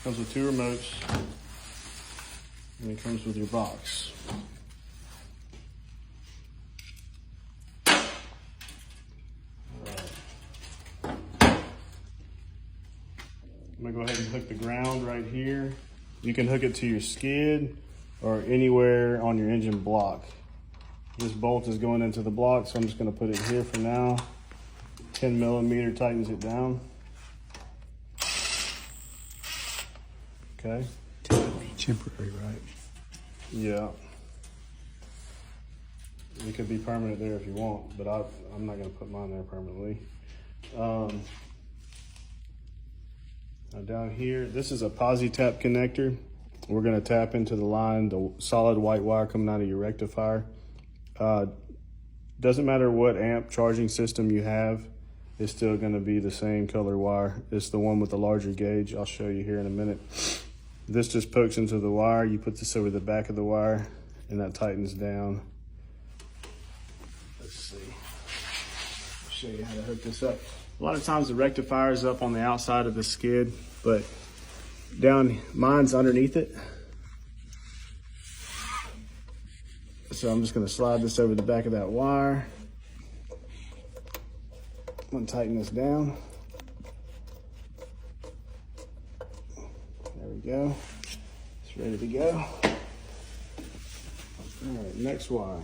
Comes with 2 remotes, and it comes with your box. I'm gonna go ahead and hook the ground right here. You can hook it to your skid or anywhere on your engine block. This bolt is going into the block, so I'm just gonna put it here for now. 10 millimeter tightens it down. Okay. Temporary, right? Yeah. It could be permanent there if you want, but I'm not gonna put mine there permanently. Now down here, this is a posi-tap connector. We're gonna tap into the line, the solid white wire coming out of your rectifier. Doesn't matter what amp charging system you have, it's still gonna be the same color wire. It's the one with the larger gauge. I'll show you here in a minute. This just pokes into the wire. You put this over the back of the wire and that tightens down. Let's see. I'll show you how to hook this up. A lot of times the rectifier is up on the outside of the skid, but mine's underneath it. So I'm just gonna slide this over the back of that wire. I'm gonna tighten this down. There we go. It's ready to go. All right, next wire.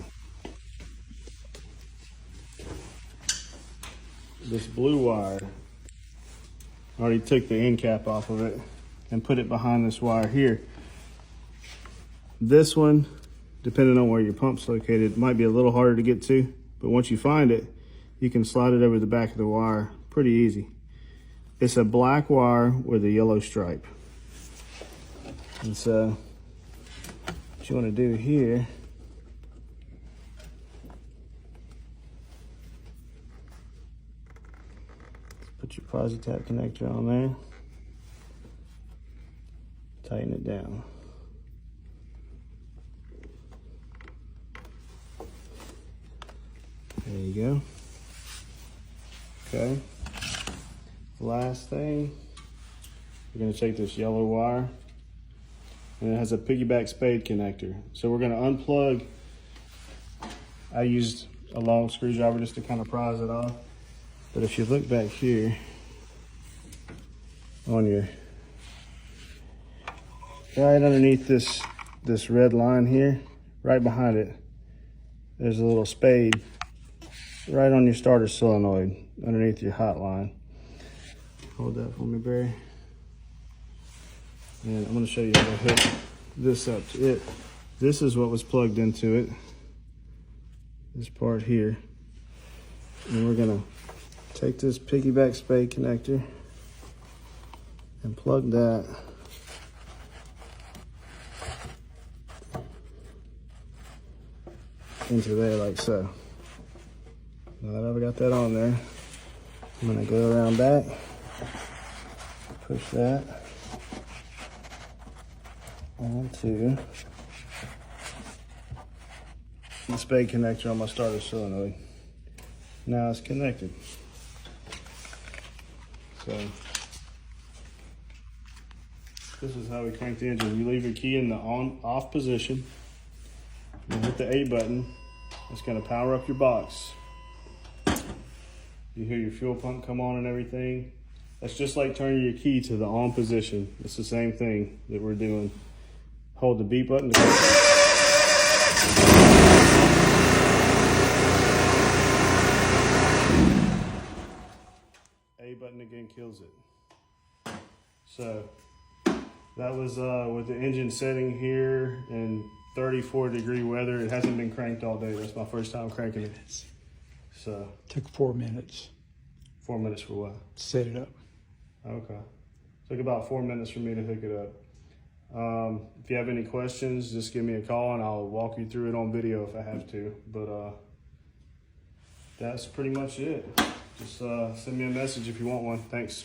This blue wire, I already took the end cap off of it and put it behind this wire here. This one, depending on where your pump's located, might be a little harder to get to, but once you find it, you can slide it over the back of the wire pretty easy. It's a black wire with a yellow stripe. And so what you want to do here, put your posi-tap connector on there, tighten it down. There you go. Okay. Last thing, we're going to take this yellow wire, and it has a piggyback spade connector. So we're going to unplug. I used a long screwdriver just to kind of prise it off. But if you look back here on your, right underneath this red line here, right behind it, there's a little spade right on your starter solenoid underneath your hot line. Hold that for me, Barry. And I'm gonna show you how to hook this up to it. This is what was plugged into it, this part here. And we're gonna take this piggyback spade connector and plug that into there like so. Now that I've got that on there, I'm gonna go around back, push that onto the spade connector on my starter solenoid. Now it's connected. So this is how we crank the engine. You leave your key in the off position, you hit the A button. It's gonna power up your box. You hear your fuel pump come on and everything. That's just like turning your key to the on position. It's the same thing that we're doing. Hold the B button. A button again kills it. So that was with the engine setting here in 34-degree weather. It hasn't been cranked all day. That's my first time cranking it. So Took 4 minutes. 4 minutes for what? Set it up. Okay. Took about 4 minutes for me to hook it up. If you have any questions, just give me a call and I'll walk you through it on video if I have to. But that's pretty much it. Just send me a message if you want one. Thanks.